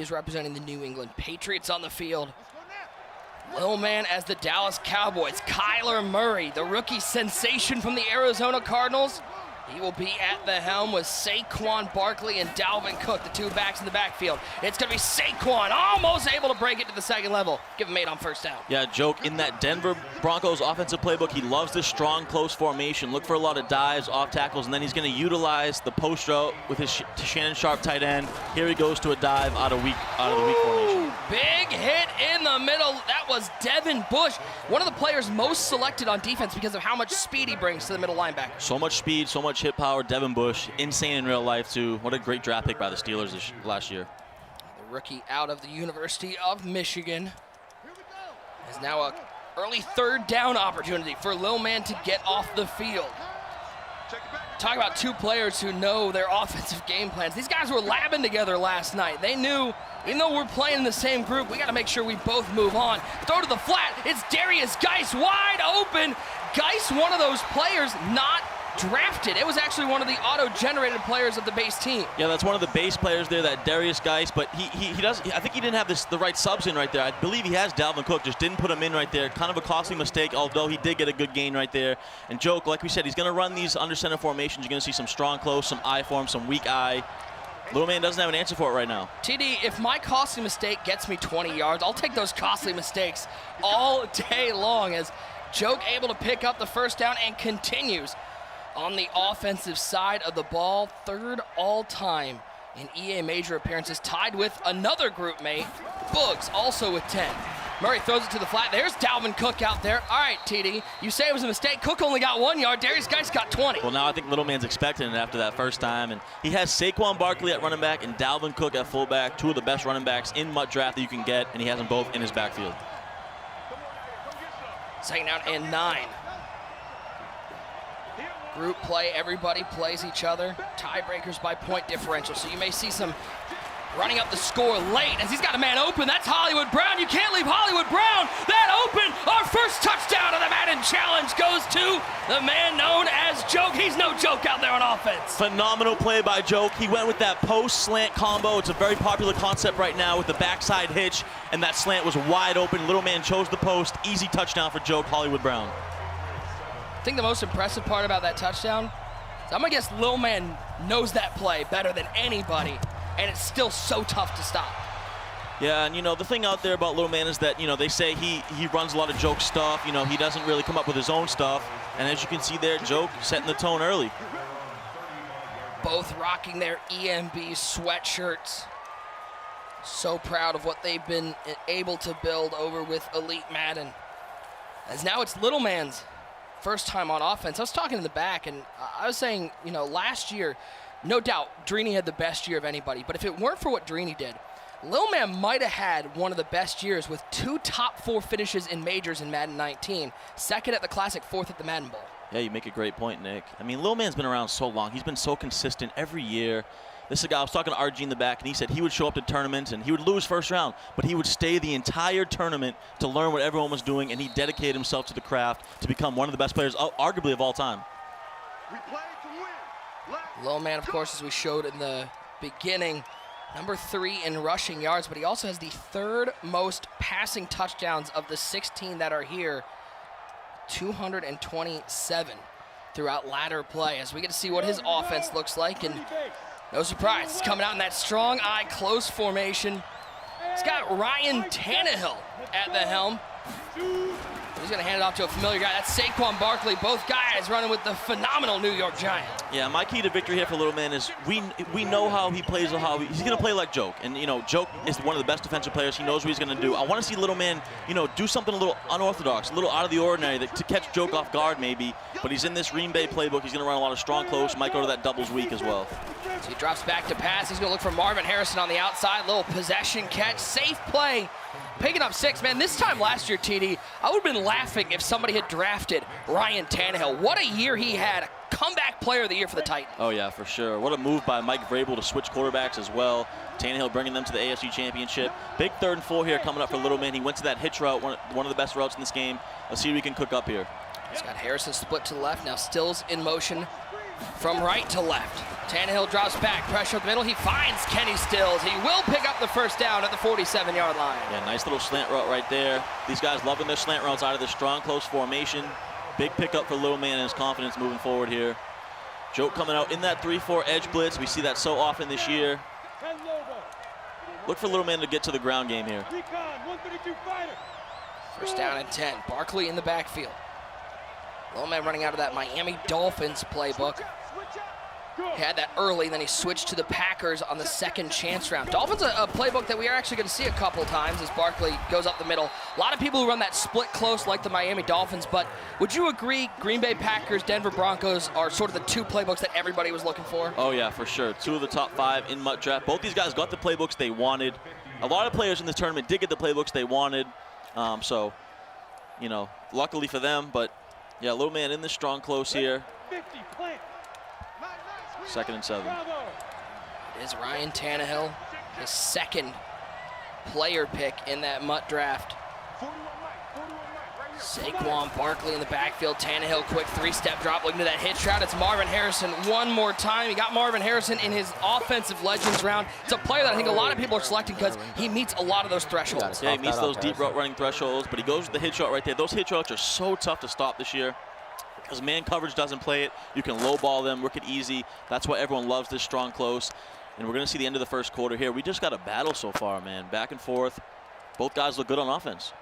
He's representing the New England Patriots on the field. Little man as the Dallas Cowboys. Kyler Murray, the rookie sensation from the Arizona Cardinals. He will be at the helm with Saquon Barkley and Dalvin Cook, the two backs in the backfield. It's going to be Saquon, almost able to break it to the second level. Give him 8 on first down. Yeah, joke, in that Denver Broncos offensive playbook, he loves this strong, close formation. Look for a lot of dives, off tackles, and then he's going to utilize the post route with his Shannon Sharp tight end. Here he goes to a dive out of the weak formation. Big hit in the middle. That was Devin Bush, one of the players most selected on defense because of how much speed he brings to the middle linebacker. So much speed, so much hit power. Devin Bush, insane in real life too. What a great draft pick by the Steelers last year. The rookie out of the University of Michigan is now an early third down opportunity for Lil Man to get off the field. Talk about two players who know their offensive game plans. These guys were labbing together last night. They knew, even though we're playing in the same group, we got to make sure we both move on. Throw to the flat. It's Darius Geis wide open. Geis, one of those players not drafted. It was actually one of the auto-generated players of the base team. Yeah, that's one of the base players there, that Darius Geis, but he does. I think he didn't have the right subs in right there. I believe he has Dalvin Cook, just didn't put him in right there. Kind of a costly mistake, although he did get a good gain right there. And joke, like we said, he's going to run these under center formations. You're going to see some strong close, some I form, some weak I. Little man doesn't have an answer for it right now. TD, if my costly mistake gets me 20 yards, I'll take those costly mistakes all day long, as Joke able to pick up the first down and continues on the offensive side of the ball. Third all-time in EA major appearances, tied with another group mate, Boogs, also with 10. Murray throws it to the flat. There's Dalvin Cook out there. All right, TD, you say it was a mistake. Cook only got 1 yard. Darius Geis got 20. Well, now I think Little Man's expecting it after that first time. And he has Saquon Barkley at running back and Dalvin Cook at fullback, two of the best running backs in MUT draft that you can get, and he has them both in his backfield. Second down and 9. Group play, everybody plays each other. Tiebreakers by point differential. So you may see some running up the score late as he's got a man open. That's Hollywood Brown. You can't leave Hollywood Brown that open. Our first touchdown of the Madden Challenge goes to the man known as Joke. He's no joke out there on offense. Phenomenal play by Joke. He went with that post slant combo. It's a very popular concept right now with the backside hitch, and that slant was wide open. Little man chose the post. Easy touchdown for Joke, Hollywood Brown. I think the most impressive part about that touchdown is I'm going to guess Lil Man knows that play better than anybody, and it's still so tough to stop. Yeah, and the thing out there about Little Man is that, they say he runs a lot of Joke stuff. He doesn't really come up with his own stuff. And as you can see there, Joke setting the tone early. Both rocking their EMB sweatshirts. So proud of what they've been able to build over with Elite Madden. As now it's Little Man's first time on offense. I was talking in the back, and I was saying, last year, no doubt, Drini had the best year of anybody. But if it weren't for what Drini did, Lil Man might have had one of the best years with 2 top 4 finishes in majors in Madden 19. Second at the Classic, 4th at the Madden Bowl. Yeah, you make a great point, Nick. I mean, Lil Man's been around so long. He's been so consistent every year. This is a guy, I was talking to RG in the back, and he said he would show up to tournaments and he would lose first round, but he would stay the entire tournament to learn what everyone was doing, and he dedicated himself to the craft to become one of the best players, arguably of all time. Lil Man, of course, as we showed in the beginning, number 3 in rushing yards, but he also has the 3rd most passing touchdowns of the 16 that are here, 227 throughout ladder play, as we get to see what his offense looks like. And no surprise, he's coming out in that strong eye close formation. He's got Ryan Tannehill at the helm. He's going to hand it off to a familiar guy. That's Saquon Barkley. Both guys running with the phenomenal New York Giant. Yeah, my key to victory here for Little Man is we know how he plays, he's going to play like Joke. And, Joke is one of the best defensive players. He knows what he's going to do. I want to see Little Man, do something a little unorthodox, a little out of the ordinary to catch Joke off guard maybe. But he's in this Green Bay playbook. He's going to run a lot of strong close. Might go to that doubles weak as well. So he drops back to pass. He's going to look for Marvin Harrison on the outside. Little possession catch. Safe play. Picking up 6, man. This time last year, TD, I would have been laughing if somebody had drafted Ryan Tannehill. What a year he had. A comeback player of the year for the Titans. Oh, yeah, for sure. What a move by Mike Vrabel to switch quarterbacks as well. Tannehill bringing them to the AFC Championship. Big 3rd and 4 here coming up for Little Man. He went to that hitch route, one of the best routes in this game. Let's see what we can cook up here. He's got Harrison split to the left. Now Stills in motion from right to left. Tannehill drops back, pressure up the middle. He finds Kenny Stills. He will pick up the first down at the 47-yard line. Yeah, nice little slant route right there. These guys loving their slant routes out of the strong, close formation. Big pickup for Little Man and his confidence moving forward here. Joke coming out in that 3-4 edge blitz. We see that so often this year. Look for Little Man to get to the ground game here. First down and 10. Barkley in the backfield. Little Man running out of that Miami Dolphins playbook. He had that early, then he switched to the Packers on the second chance round. Dolphins, a playbook that we are actually going to see a couple times as Barkley goes up the middle. A lot of people who run that split close like the Miami Dolphins, but would you agree Green Bay Packers, Denver Broncos are sort of the two playbooks that everybody was looking for? Oh yeah, for sure. 2 of the top 5 in MUT draft. Both these guys got the playbooks they wanted. A lot of players in this tournament did get the playbooks they wanted. So, you know, luckily for them, but yeah, Little Man in the strong close here. 2nd and 7. It is Ryan Tannehill, his second player pick in that MUT draft. Saquon Barkley in the backfield. Tannehill, quick 3-step drop, looking to that hitch route. It's Marvin Harrison one more time. He got Marvin Harrison in his offensive legends round. It's a player that I think a lot of people are selecting because he meets a lot of those thresholds. Yeah, he meets those deep route running thresholds, but he goes with the hitch route right there. Those hitch routes are so tough to stop this year. Because man coverage doesn't play it. You can low ball them, work it easy. That's why everyone loves this strong close. And we're going to see the end of the first quarter here. We just got a battle so far, man. Back and forth. Both guys look good on offense.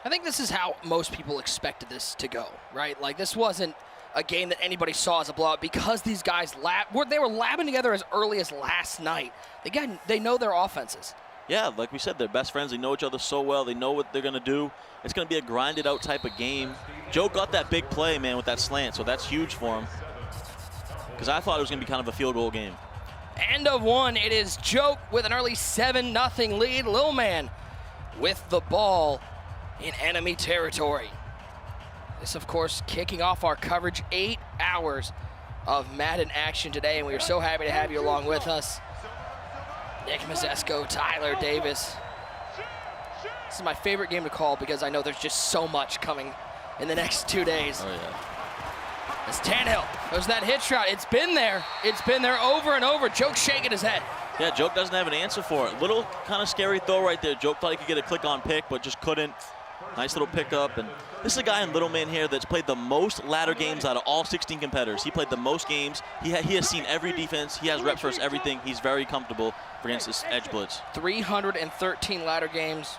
I think this is how most people expected this to go, right? Like, this wasn't a game that anybody saw as a blowout because these guys they were labbing together as early as last night. They know their offenses. Yeah, like we said, they're best friends. They know each other so well. They know what they're going to do. It's going to be a grinded out type of game. Joe got that big play, man, with that slant, so that's huge for him. Because I thought it was going to be kind of a field goal game. End of one. It is Joke with an early 7-0 lead. Lil Man with the ball in enemy territory. This, of course, kicking off our coverage. 8 hours of Madden action today, and we are so happy to have you along with us. Nick Mazesco, Tyler Davis. This is my favorite game to call because I know there's just so much coming in the next 2 days. Oh, yeah. As Tannehill goes that hitch route. It's been there. It's been there over and over. Joke shaking his head. Yeah, Joke doesn't have an answer for it. Little kind of scary throw right there. Joke thought he could get a click on pick, but just couldn't. Nice little pickup. And this is a guy in Little Man here that's played the most ladder games out of all 16 competitors. He played the most games. He has seen every defense. He has reps versus everything. He's very comfortable against this edge blitz. 313 ladder games.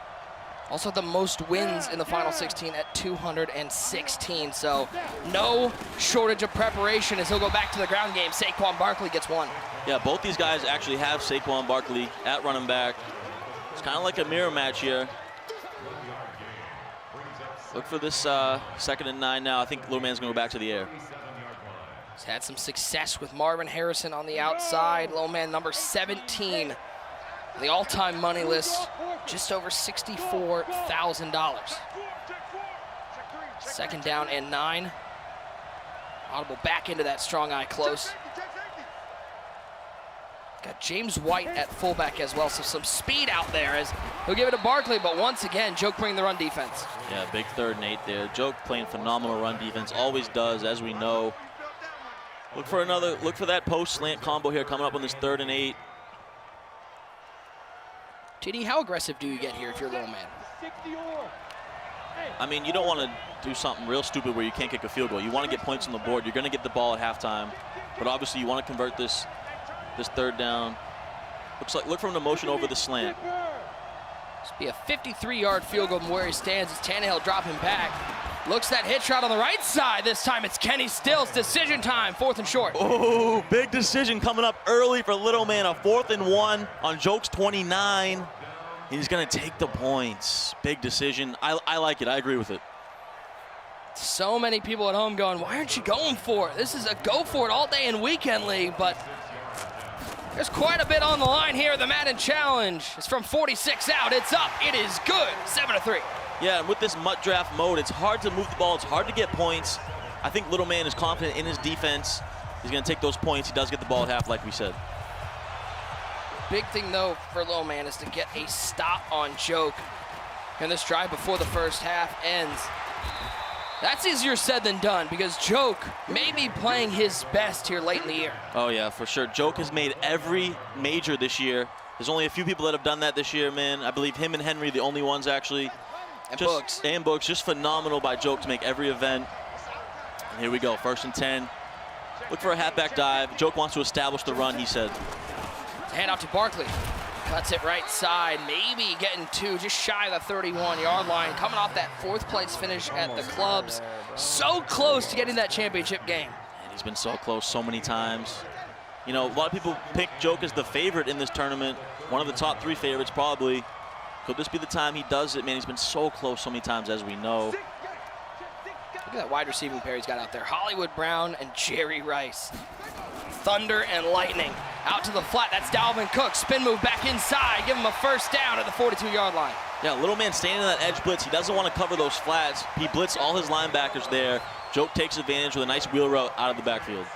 Also the most wins in the final 16 at 216. So no shortage of preparation as he'll go back to the ground game. Saquon Barkley gets one. Yeah, both these guys actually have Saquon Barkley at running back. It's kind of like a mirror match here. Look for this 2nd and 9 now. I think Little Man's going to go back to the air. He's had some success with Marvin Harrison on the outside. Little Man number 17 on the all-time money list, just over $64,000. 2nd down and 9. Audible back into that strong eye close. Got James White at fullback as well, so some speed out there as he'll give it to Barkley, but once again, Joke bringing the run defense. Yeah, big 3rd and 8 there. Joke playing phenomenal run defense, always does, as we know. Look for that post slant combo here coming up on this 3rd and 8. TD, how aggressive do you get here if you're Little Man? I mean, you don't want to do something real stupid where you can't kick a field goal. You want to get points on the board. You're going to get the ball at halftime, but obviously you want to convert this 3rd down. Look for him to motion over the slant. This will be a 53-yard field goal from where he stands as Tannehill dropping back. Looks that hitch route on the right side. This time it's Kenny Stills. Decision time, 4th and short. Oh, big decision coming up early for Little Man. A 4th and 1 on Joke's 29. He's going to take the points. Big decision. I like it. I agree with it. So many people at home going, why aren't you going for it? This is a go for it all day in weekend league, but there's quite a bit on the line here. The Madden Challenge is from 46 out. It's up. It is good. 7-3. Yeah, and with this MUT draft mode, it's hard to move the ball. It's hard to get points. I think Little Man is confident in his defense. He's going to take those points. He does get the ball at half, like we said. Big thing, though, for Little Man is to get a stop on Joke in this drive before the first half ends. That's easier said than done because Joke may be playing his best here late in the year. Oh, yeah, for sure. Joke has made every major this year. There's only a few people that have done that this year, man. I believe him and Henry, the only ones actually. And Books. And Books. Just phenomenal by Joke to make every event. And here we go, 1st and 10. Look for a halfback dive. Joke wants to establish the run, he said. Hand off to Barkley. Cuts it right side, maybe getting two, just shy of the 31-yard line. Coming off that 4th place finish at the clubs. So close to getting that championship game. And he's been so close so many times. You know, a lot of people pick Joke as the favorite in this tournament. One of the top 3 favorites, probably. Could this be the time he does it? Man, he's been so close so many times, as we know. Look at that wide receiving pair he's got out there. Hollywood Brown and Jerry Rice. Thunder and lightning. Out to the flat, that's Dalvin Cook. Spin move back inside, give him a 1st down at the 42-yard line. Yeah, little man standing in that edge blitz. He doesn't want to cover those flats. He blitzed all his linebackers there. Joke takes advantage with a nice wheel route out of the backfield.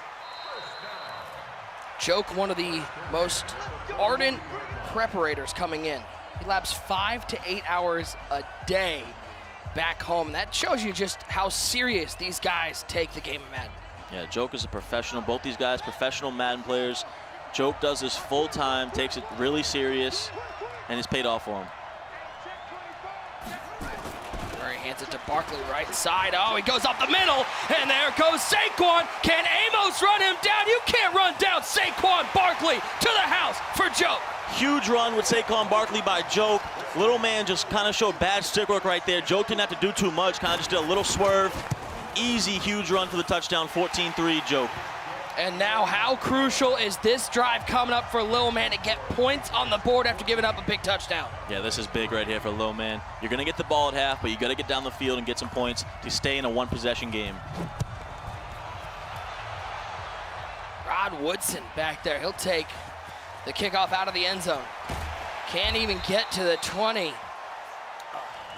Joke, one of the most ardent preparators coming in. He laps 5 to 8 hours a day back home. That shows you just how serious these guys take the game of Madden. Yeah, Joke is a professional. Both these guys, professional Madden players. Joke does this full time, takes it really serious, and it's paid off for him. Murray hands it to Barkley, right side. Oh, he goes up the middle, and there goes Saquon. Can Amos run him down? You can't run down Saquon Barkley to the house for Joke. Huge run with Saquon Barkley by Joke. Little man just kind of showed bad stick work right there. Joke didn't have to do too much, kind of just did a little swerve. Easy, huge run for the touchdown, 14-3, Joke. And now how crucial is this drive coming up for Lil Man to get points on the board after giving up a big touchdown? Yeah, this is big right here for Lil Man. You're going to get the ball at half, but you got to get down the field and get some points to stay in a one-possession game. Rod Woodson back there. He'll take the kickoff out of the end zone. Can't even get to the 20.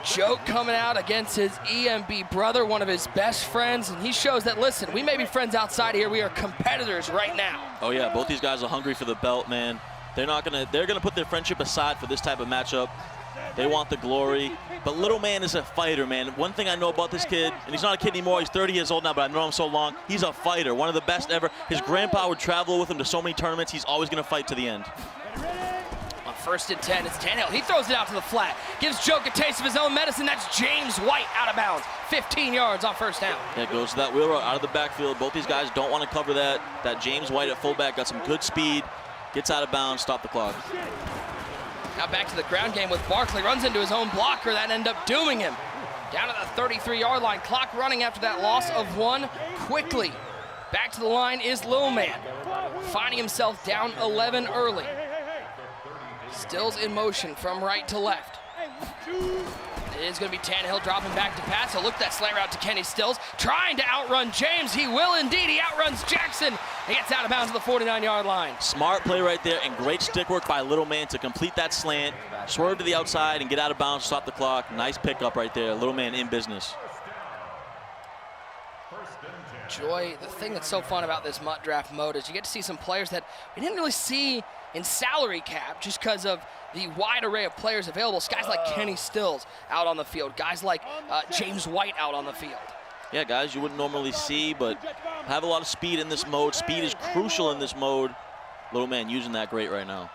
Joke coming out against his EMB brother, one of his best friends, and he shows that, listen, we may be friends outside here, we are competitors right now. Oh yeah, both these guys are hungry for the belt, man. They're gonna put their friendship aside for this type of matchup. They want the glory, but Little Man is a fighter, man. One thing I know about this kid, and he's not a kid anymore, he's 30 years old now, but I've known him so long, he's a fighter, one of the best ever. His grandpa would travel with him to so many tournaments, he's always gonna fight to the end. 1st and 10, it's Tannehill. He throws it out to the flat. Gives Joke a taste of his own medicine. That's James White out of bounds. 15 yards on 1st down. Yeah, goes to that wheel route out of the backfield. Both these guys don't want to cover that. That James White at fullback got some good speed. Gets out of bounds, stop the clock. Now back to the ground game with Barkley. Runs into his own blocker. That ended up dooming him. Down to the 33-yard line. Clock running after that loss of 1 quickly. Back to the line is Lil Man. Finding himself down 11 early. Stills in motion from right to left. It is going to be Tannehill dropping back to pass. So look at that slant route to Kenny Stills. Trying to outrun James. He will indeed. He outruns Jackson. He gets out of bounds to the 49-yard line. Smart play right there and great stick work by Little Man to complete that slant. Swerve to the outside and get out of bounds, stop the clock. Nice pickup right there. Little Man in business. Joy, the thing that's so fun about this MUT draft mode is you get to see some players that we didn't really see in salary cap just because of the wide array of players available. Guys like Kenny Stills out on the field. Guys like James White out on the field. Yeah, guys you wouldn't normally see, but have a lot of speed in this mode. Speed is crucial in this mode. Little Man using that great right now.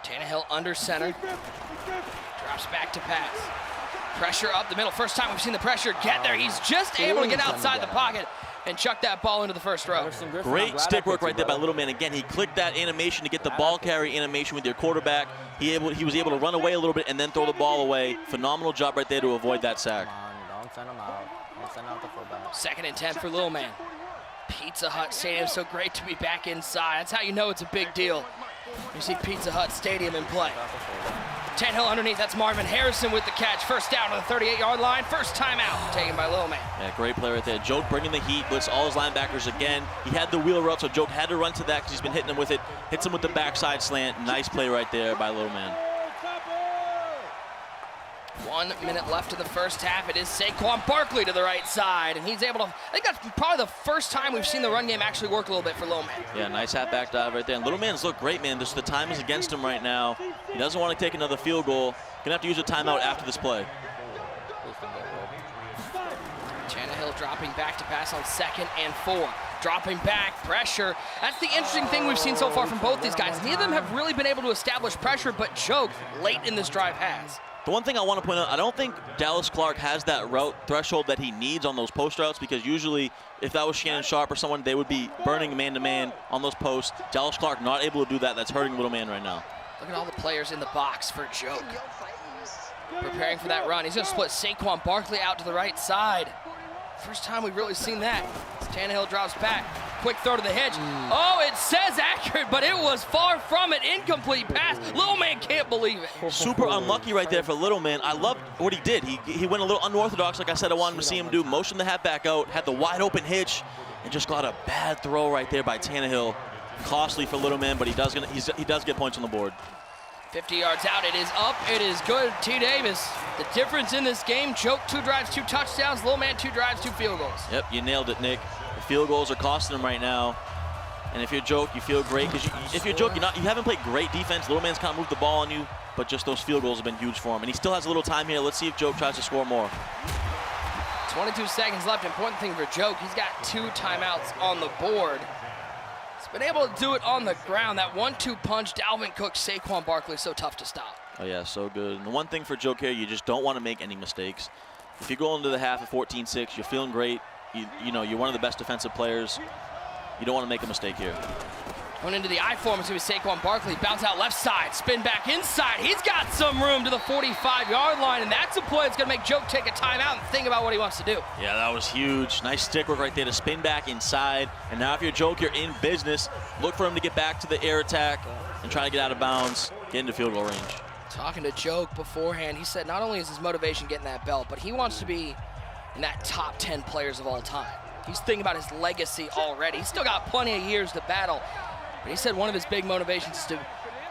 Tannehill under center. Drops back to pass. Pressure up the middle. First time we've seen the pressure get there. He's just able to get outside the pocket and chuck that ball into the first row. Great stick work right there by Little Man. Again, he clicked that animation to get the ball carry animation with your quarterback. He was able to run away a little bit and then throw the ball away. Phenomenal job right there to avoid that sack. Don't send him out. Don't send out the fullback. 2nd and 10 for Little Man. Pizza Hut Stadium, so great to be back inside. That's how you know it's a big deal. You see Pizza Hut Stadium in play. Tannehill underneath, that's Marvin Harrison with the catch. First down to the 38-yard line. First timeout taken by Lil Man. Yeah, great play right there. Joke bringing the heat, blitz all his linebackers again. He had the wheel route, so Joke had to run to that because he's been hitting him with it. Hits him with the backside slant. Nice play right there by Lil Man. 1 minute left in the first half. It is Saquon Barkley to the right side, and he's able to, I think that's probably the first time we've seen the run game actually work a little bit for Lil Man. Yeah, nice halfback dive right there. And Little Man's look great, man. The time is against him right now. He doesn't want to take another field goal. Gonna have to use a timeout after this play. dropping back to pass on 2nd and 4. Dropping back, pressure. That's the interesting thing we've seen so far from both these guys. Neither of them have really been able to establish pressure, but Joke, late in this drive, has. The one thing I want to point out, I don't think Dallas Clark has that route threshold that he needs on those post routes, because usually if that was Shannon Sharp or someone, they would be burning man-to-man on those posts. Dallas Clark not able to do that. That's hurting little man right now. Look at all the players in the box for Joke. Preparing for that run. He's going to split Saquon Barkley out to the right side. First time we've really seen that. As Tannehill drops back. Quick throw to the hitch. Oh, it says accurate, but it was far from it. Incomplete pass. Little man can't believe it. Super unlucky right there for little man. I loved what he did. He went a little unorthodox, like I said I wanted to see him do. Motioned the halfback out, had the wide open hitch, and just got a bad throw right there by Tannehill. Costly for little man, but he does get points on the board. 50 yards out, it is up, it is good. T. Davis, the difference in this game, Joke 2 drives, 2 touchdowns, little man 2 drives, 2 field goals. Yep, you nailed it, Nick. The field goals are costing him right now. And if you're Joke, you feel great, because if you're Joke, you haven't played great defense. Little man's kind of moved the ball on you, but just those field goals have been huge for him. And he still has a little time here. Let's see if Joke tries to score more. 22 seconds left. Important thing for Joke, he's got 2 timeouts on the board. Been able to do it on the ground. That 1-2 punch, Dalvin Cook, Saquon Barkley, so tough to stop. Oh yeah, so good. And the one thing for Joke here, you just don't want to make any mistakes. If you go into the half at 14-6, you're feeling great. You know, you're one of the best defensive players. You don't want to make a mistake here. Going into the I form, it's going to be Saquon Barkley. Bounce out left side, spin back inside. He's got some room to the 45-yard line, and that's a play that's going to make Joke take a timeout and think about what he wants to do. Yeah, that was huge. Nice stick work right there to spin back inside. And now if you're Joke, you're in business. Look for him to get back to the air attack and try to get out of bounds, get into field goal range. Talking to Joke beforehand, he said not only is his motivation getting that belt, but he wants to be in that top 10 players of all time. He's thinking about his legacy already. He's still got plenty of years to battle. But he said one of his big motivations is to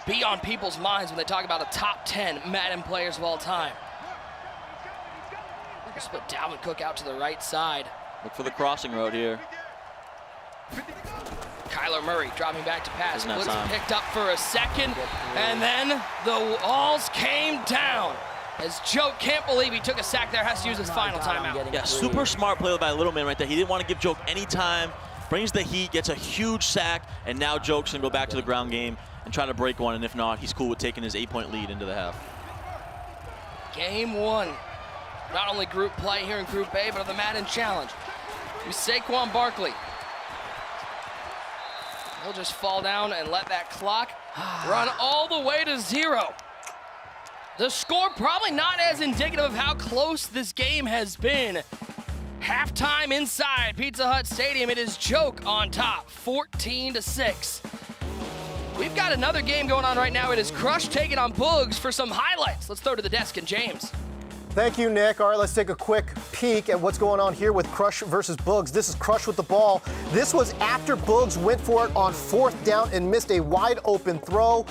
be on people's minds when they talk about a top 10 Madden players of all time. Just put Dalvin Cook out to the right side. Look for the crossing route here. Kyler Murray dropping back to pass. Isn't that Blitz time? picked up for a second, and then the walls came down. As Joke can't believe he took a sack there, has to use his final timeout. Yeah, super smart play by little man right there. He didn't want to give Joke any time. Brings the heat, gets a huge sack, and now Joke's gonna go back to the ground game and try to break one, and if not, he's cool with taking his 8-point lead into the half. Game 1. Not only group play here in Group A, but of the Madden Challenge. With Saquon Barkley. He'll just fall down and let that clock run all the way to 0. The score probably not as indicative of how close this game has been. Halftime inside Pizza Hut Stadium, it is Joke on top, 14-6. We've got another game going on right now. It is Crush taking on Boogs for some highlights. Let's throw to the desk and James. Thank you, Nick. All right, let's take a quick peek at what's going on here with Crush versus Boogs. This is Crush with the ball. This was after Boogs went for it on 4th down and missed a wide open throw,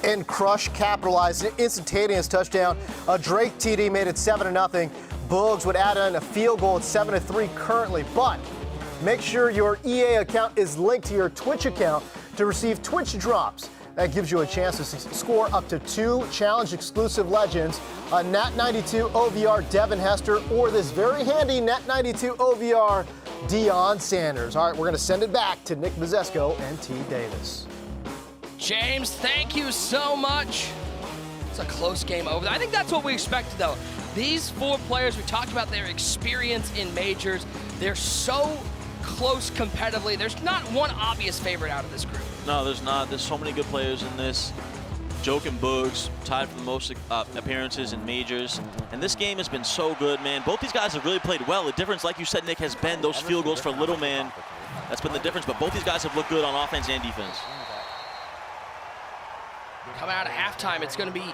and Crush capitalized an instantaneous touchdown. A Drake TD made it 7-0. Boogs would add in a field goal at 7-3 currently, but make sure your EA account is linked to your Twitch account to receive Twitch drops. That gives you a chance to score up to 2 challenge-exclusive legends, a Nat92 OVR Devin Hester, or this very handy Nat92 OVR Deion Sanders. All right, we're going to send it back to Nick Mazesco and T. Davis. James, thank you so much. It's a close game over there. I think that's what we expected, though. These 4 players, we talked about their experience in majors. They're so close competitively. There's not one obvious favorite out of this group. No, there's not. There's so many good players in this. Joke and Boogs tied for the most appearances in majors. And this game has been so good, man. Both these guys have really played well. The difference, like you said, Nick, has been those field goals for little man. That's been the difference, but both these guys have looked good on offense and defense. Coming out of halftime, it's going to be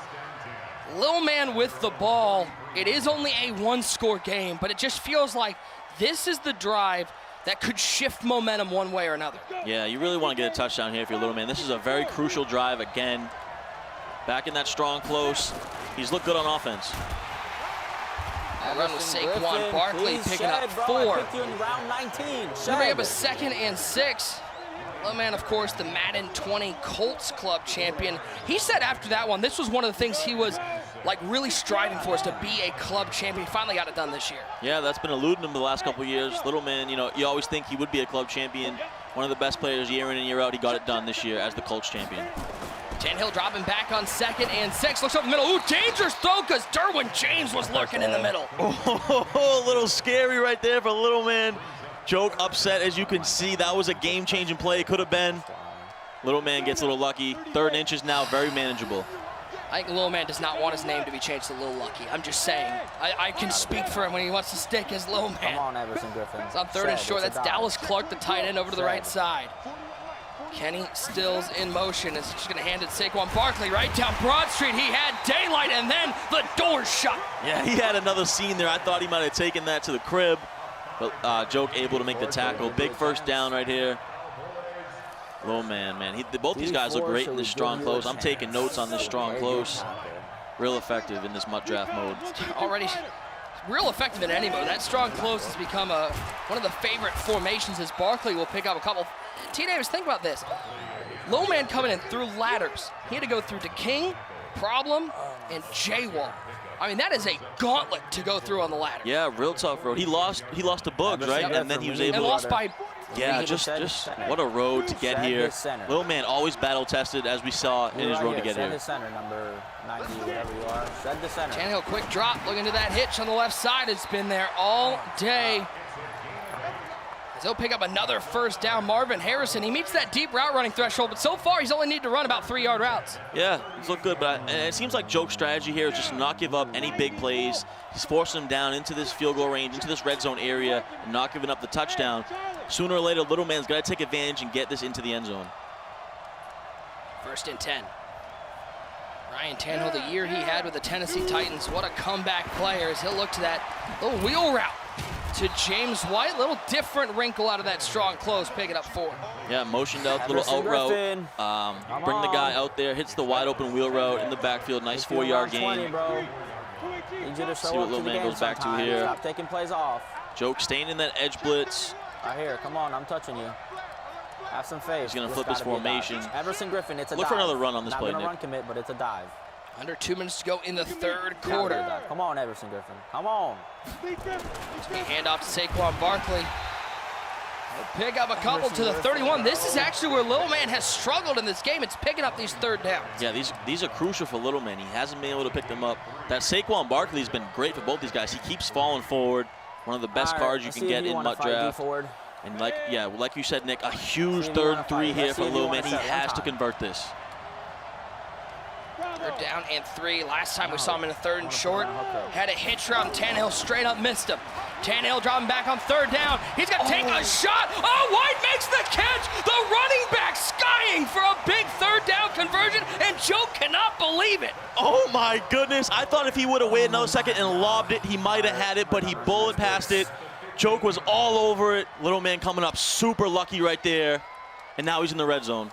Lil Man with the ball. It is only a 1-score game, but it just feels like this is the drive that could shift momentum one way or another. Yeah, you really want to get a touchdown here if you're Little Man. This is a very crucial drive again. Back in that strong close. He's looked good on offense. That run with Saquon Barkley picking up 4. I picked you in round 19. Bring up a 2nd and 6. Lil Man, of course, the Madden 20 Colts Club champion. He said after that one, this was one of the things he was like really striving for is to be a club champion. He finally got it done this year. Yeah, that's been eluding him the last couple of years. Little man, you know, you always think he would be a club champion. One of the best players year in and year out. He got it done this year as the Colts champion. Tannehill dropping back on 2nd and 6. Looks over the middle. Ooh, dangerous throw because Derwin James was lurking in the middle. Oh, a little scary right there for Little Man. Joke upset, as you can see. That was a game-changing play. Could have been. Little Man gets a little lucky. 3rd and inches now, very manageable. I think Little Man does not want his name to be changed to Lil Lucky. I'm just saying. I can speak for him when he wants to stick as Lil Man. Come on, Everson Griffin. It's on 3rd and short. That's Dallas Clark, the tight end, over to the right side. Kenny Stills in motion. Is just going to hand it to Saquon Barkley right down Broad Street. He had daylight, and then the door's shut. Yeah, he had another scene there. I thought he might have taken that to the crib. But Joke able to make the tackle. Big first down right here. Little man. Both these guys look great in this strong close. I'm taking notes on this strong close. Real effective in this draft mode. Already real effective in any mode. That strong close has become one of the favorite formations as Barkley will pick up a couple. T. Davis, think about this. Low man coming in through ladders. He had to go through DeKing, Problem, and J-Wall. I mean, that is a gauntlet to go through on the ladder. Yeah, real tough road. He lost to Bugs, right? And then he was able and to lost by. Yeah, just what a road to get here. Little man always battle tested, as we saw in his road to get here. Shed the center, number 90, whatever you are. Shed the center. Tannehill, quick drop, looking to that hitch on the left side. It's been there all day. As he'll pick up another first down. Marvin Harrison, he meets that deep route running threshold, but so far he's only needed to run about 3-yard routes. Yeah, he's looked good, but it seems like Joke's strategy here is just to not give up any big plays. He's forcing them down into this field goal range, into this red zone area, and not giving up the touchdown. Sooner or later, Little Man's got to take advantage and get this into the end zone. 1st and 10. Ryan Tannehill, the year he had with the Tennessee Titans, what a comeback player as he'll look to that little wheel route to James White. Little different wrinkle out of that strong close, picking up 4. Yeah, motioned out, little out route. Bring the guy out there, hits the wide open wheel route in the backfield. Nice 4-yard gain. See what Little Man goes back to here. Stop taking plays off. Joke staying in that edge blitz. Right here, come on, I'm touching you. Have some faith. He's going to flip his formation. Everson Griffin, it's a dive. Look for another run on this play, Not Nick. run commit, but it's a dive. Under 2 minutes to go in the 3rd quarter. Come on, Everson Griffin. Come on. Hand off to Saquon Barkley. He'll pick up a couple to the 31. This is actually where Little Man has struggled in this game. It's picking up these 3rd downs. Yeah, these are crucial for Little Man. He hasn't been able to pick them up. That Saquon Barkley has been great for both these guys. He keeps falling forward. One of the best cards you can get in MUT draft. And like you said, Nick, a huge 3rd and 3 here for Little Man. He has to convert this. 3rd down and 3. Last time we saw him in a 3rd and short. Had a hitch route, and Tannehill straight up missed him. Tannehill dropping back on 3rd down. He's going to take a shot. Oh, White makes the catch. The running back skying for a big 3rd down conversion, and Joe cannot believe it. Oh, my goodness. I thought if he would have waited another second and lobbed it, he might have had it, but he bullet passed it. Joke was all over it. Little Man coming up super lucky right there, and now he's in the red zone.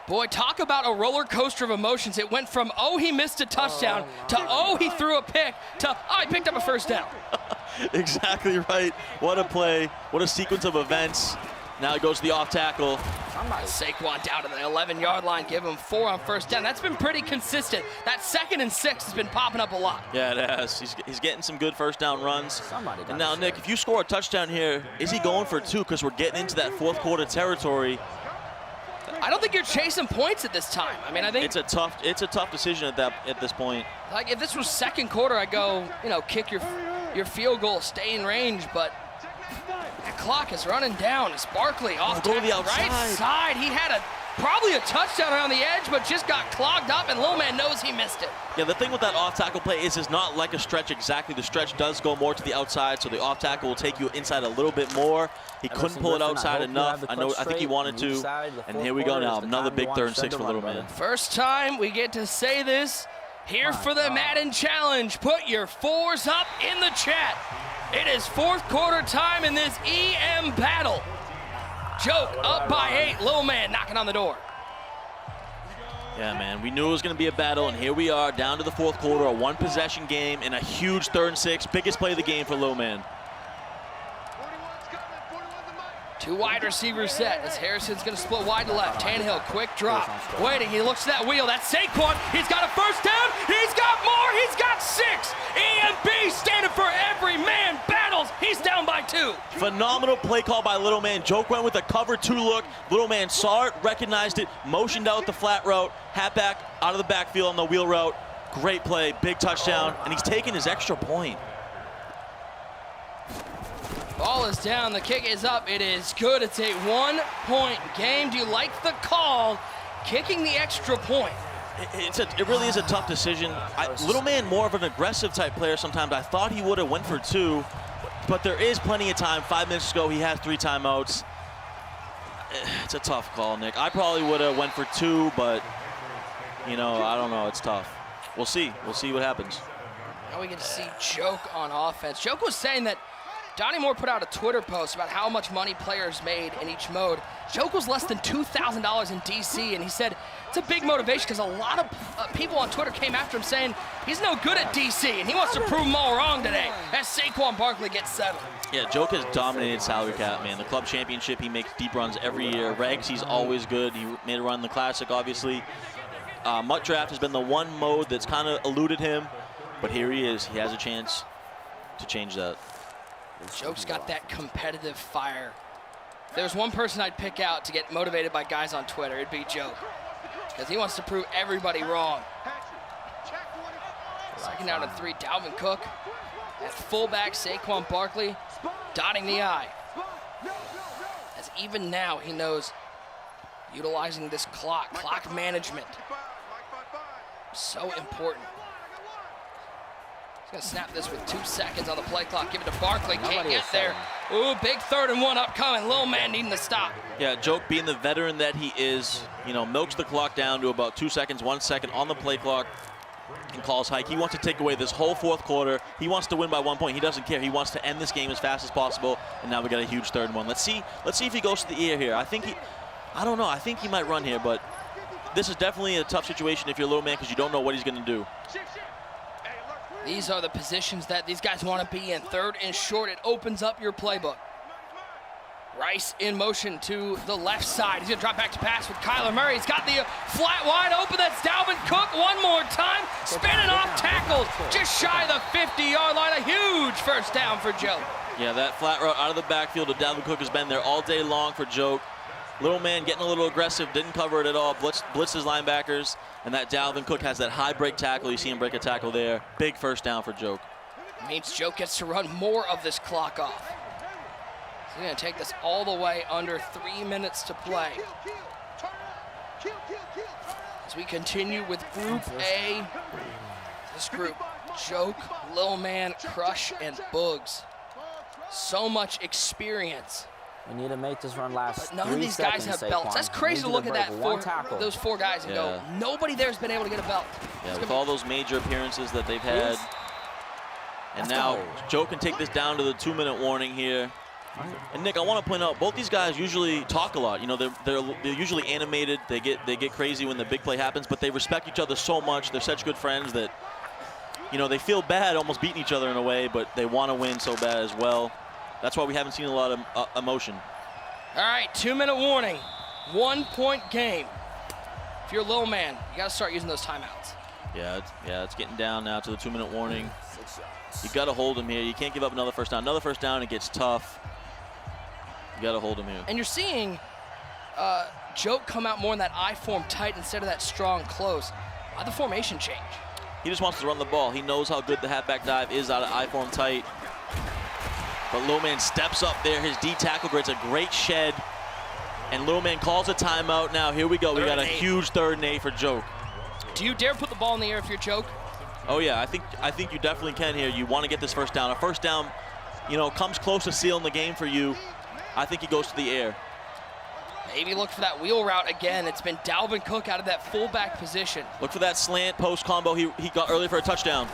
Boy, talk about a roller coaster of emotions. It went from, oh, he missed a touchdown, to, oh, he threw a pick, to, oh, he picked up a 1st down. Exactly right. What a play. What a sequence of events. Now he goes to the off tackle. Saquon down to the 11-yard line, give him 4 on 1st down. That's been pretty consistent. That 2nd and 6 has been popping up a lot. Yeah, it has. He's getting some good 1st down runs. And now, Nick, if you score a touchdown here, is he going for 2? Because we're getting into that 4th quarter territory. I don't think you're chasing points at this time. I mean, I think it's a tough decision at this point. Like if this was 2nd quarter, I'd go, kick your field goal, stay in range, but the clock is running down. It's Barkley off to the right side. He had probably a touchdown around the edge, but just got clogged up, and Little Man knows he missed it. Yeah, the thing with that off-tackle play is it's not like a stretch exactly. The stretch does go more to the outside, so the off-tackle will take you inside a little bit more. He couldn't pull it outside enough. I think he wanted to. And here we go now. Another big 3rd and 6 for Little Man. First time we get to say this here for the Madden Challenge. Put your 4s up in the chat. It is 4th quarter time in this EM battle. Joke up by 8. Little Man knocking on the door. Yeah, man, we knew it was going to be a battle, and here we are down to the 4th quarter, a 1-possession game, and a huge 3rd and 6, biggest play of the game for Little Man. 2 wide receivers set as Harrison's going to split wide to left. Tannehill, quick drop. Waiting, he looks to that wheel. That's Saquon. He's got a 1st down. He's got more. He's got Phenomenal play call by Little Man. Joke went with a cover 2 look. Little Man saw it, recognized it, motioned out the flat route, halfback out of the backfield on the wheel route. Great play, big touchdown, and he's taking his extra point. Ball is down, the kick is up, it is good. It's a 1-point game. Do you like the call, kicking the extra point? It really is a tough decision. Little Man, more of an aggressive type player sometimes. I thought he would have went for 2, but there is plenty of time. 5 minutes to go, he has 3 timeouts. It's a tough call, Nick. I probably would have went for 2, but, you know, I don't know, it's tough. We'll see what happens. Now we get to see Joke on offense. Joke was saying that Donnie Moore put out a Twitter post about how much money players made in each mode. Joke was less than $2,000 in DC, and he said it's a big motivation because a lot of people on Twitter came after him saying he's no good at DC, and he wants to prove them all wrong today as Saquon Barkley gets settled. Yeah, Joke has dominated salary cap, man. The club championship, he makes deep runs every year. Regs, he's always good. He made a run in the Classic, obviously. Mutt Draft has been the one mode that's kind of eluded him, but here he is. He has a chance to change that. Joke's got that competitive fire. If there's one person I'd pick out to get motivated by guys on Twitter, it'd be Joke, because he wants to prove everybody wrong. 2nd down and 3, Dalvin Cook. At fullback, Saquon Barkley dotting the I. As even now he knows utilizing this clock management, so important. He's gonna snap this with 2 seconds on the play clock. Give it to Barkley, can't get there. Ooh, big 3rd and 1 upcoming. Little Man needing to stop. Yeah, Joke, being the veteran that he is, you know, milks the clock down to about 2 seconds, 1 second on the play clock, and calls hike. He wants to take away this whole 4th quarter. He wants to win by 1 point. He doesn't care. He wants to end this game as fast as possible. And now we got a huge 3rd and 1. Let's see if he goes to the air here. I don't know. I think he might run here, but this is definitely a tough situation if you're a Little Man because you don't know what he's going to do. These are the positions that these guys want to be in. 3rd and short, it opens up your playbook. Rice in motion to the left side. He's gonna drop back to pass with Kyler Murray. He's got the flat wide open. That's Dalvin Cook one more time. Spinning off tackles just shy of the 50-yard line. A huge 1st down for Joke. Yeah, that flat route out of the backfield of Dalvin Cook has been there all day long for Joke. Little Man getting a little aggressive, didn't cover it at all, blitzed his linebackers, and that Dalvin Cook has that high break tackle. You see him break a tackle there. Big 1st down for Joke. Means Joke gets to run more of this clock off. So he's gonna take this all the way under 3 minutes to play. As we continue with Group A, this group, Joke, Lil Man, Crush, and Bugs. So much experience. We need to make this run last. But none of these guys have belts. That's crazy to look at those 4 guys and go, nobody there's been able to get a belt. Yeah, with all those major appearances that they've had. And now Joe can take this down to the 2-minute warning here. And Nick, I want to point out, both these guys usually talk a lot. You know, they're usually animated. They get crazy when the big play happens, but they respect each other so much. They're such good friends that, you know, they feel bad almost beating each other in a way, but they want to win so bad as well. That's why we haven't seen a lot of emotion. All right, 2-minute warning, 1-point game. If you're a Lil Man, you got to start using those timeouts. Yeah, it's getting down now to the 2-minute warning. You got to hold him here. You can't give up another 1st down. Another 1st down, it gets tough. You got to hold him here. And you're seeing Joke come out more in that I form tight instead of that strong close. Why'd the formation change? He just wants to run the ball. He knows how good the halfback dive is out of I form tight. But Lil Man steps up there. His D tackle creates a great shed. And Lil Man calls a timeout. Now here we go. We got a huge 3rd and 8 for Joke. Do you dare put the ball in the air if you're Joke? Oh yeah, I think you definitely can here. You want to get this 1st down. A 1st down, you know, comes close to sealing the game for you. I think he goes to the air. Maybe look for that wheel route again. It's been Dalvin Cook out of that fullback position. Look for that slant post combo he got earlier for a touchdown.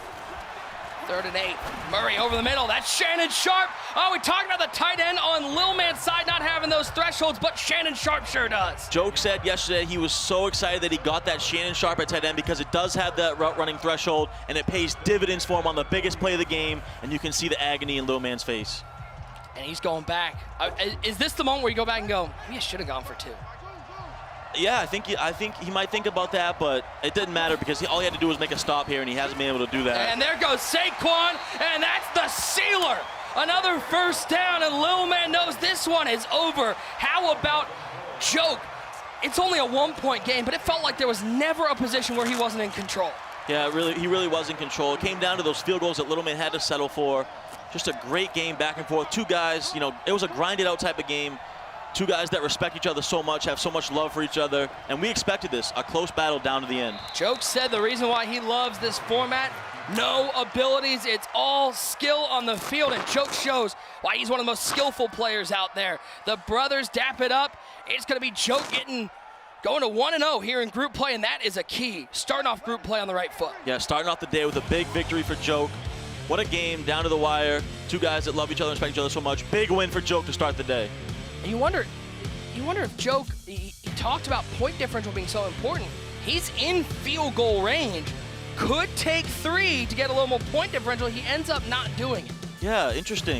3rd and 8. Murray over the middle. That's Shannon Sharp. Oh, we talked about the tight end on Lil Man's side not having those thresholds, but Shannon Sharp sure does. Joke said yesterday he was so excited that he got that Shannon Sharp at tight end because it does have that route running threshold, and it pays dividends for him on the biggest play of the game, and you can see the agony in Lil Man's face. And he's going back. Is this the moment where you go back and go, maybe I should have gone for 2? Yeah, I think he might think about that, but it didn't matter because all he had to do was make a stop here, and he hasn't been able to do that. And there goes Saquon, and that's the sealer Another first down, and Lil Man knows this one is over. How about Joke? It's only a 1-point game, but it felt like there was never a position where he wasn't in control. Yeah, he really was in control. It came down to those field goals that Little Man had to settle for. Just a great game back and forth. Two guys, you know, it was a grinded out type of game. Two guys that respect each other so much, have so much love for each other, and we expected this, a close battle down to the end. Joke said the reason why he loves this format, no abilities, it's all skill on the field, and Joke shows why he's one of the most skillful players out there. The brothers dap it up. It's going to be Joke going to 1-0 here in group play, and that is a key, starting off group play on the right foot. Yeah, starting off the day with a big victory for Joke. What a game, down to the wire. Two guys that love each other and respect each other so much. Big win for Joke to start the day. And you wonder if Joke, he talked about point differential being so important. He's in field goal range. Could take 3 to get a little more point differential. He ends up not doing it. Yeah, interesting.